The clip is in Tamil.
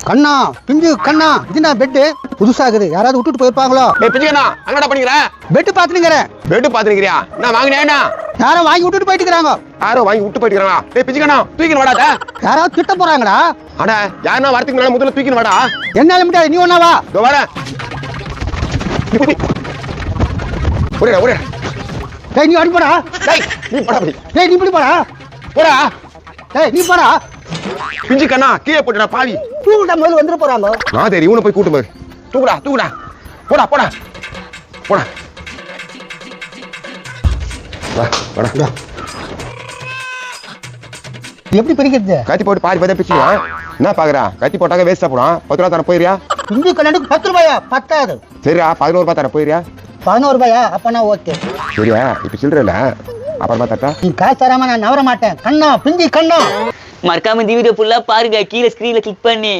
கண்ணா பிஞ்சு கண்ணா இதுனா பெட்டு புதுசா இருக்குது யாராவது விட்டுட்டு போயிருப்பாங்களோ. பிஞ்சு கண்ணா அங்கடா பண்ணிக்கிற பெட்டு பாத்துனுங்கிறேன். பெட்டு பாத்துக்கிறியா? நான் வாங்கினேன்னா யாரோ வாங்கி விட்டுட்டு போயிட்டு இருக்காங்க. யாரோ வாங்கி விட்டு போயிட்டு இருக்காங்க. பிஞ்சு கண்ணா தூக்கின்னு வாடா. யாராவது திட்ட போறாங்கடா. அட யாருன்னா வரதுக்கு முன்னால முதல்ல தூக்கின்னு வாடா. என்னால முடியாது, நீ ஒண்ணா வா. இதோ வரேன். ஓடிடா ஓடிடா. டேய் நீ அடி போடா. டேய் நீ போடா போடி. டேய் நீ இப்படி போடா. போடா. டேய் நீ போடா. பிஞ்சு கண்ணா கீழே போட்டுடா பாவி. தூக்குடா முதல்ல வந்துட போறாங்க. நான் தெரியும் இவனை போய் கூட்டு போய். தூக்குடா தூக்குடா. போடா போடா. போடா. வா வாடா. எப்படி பிரிக்கிறது? கத்தி போட்டு பாதி பாதி பிச்சுவா. என்ன பாக்குறா? கத்தி போட்டாக்க வேஸ்டா போடும். 10 ரூபா தர போயிரியா? பிஞ்சு கண்ணாடிக்கு 10 ரூபாயா? பத்தாது. சரியா 11 ரூபா தர போயிரியா? 11 ரூபாயா? அப்பனா ஓகே. சரியா இப்ப சில்லற இல்ல. அப்புறமா தட்டா. நீ காசு தராம நான் நவர மாட்டேன். கண்ணா பிஞ்சு கண்ணா. மறக்காம இந்த வீடியோ ஃபுல்லா பாருங்க, கீழே ஸ்கிரீன்ல கிளிக் பண்ணி.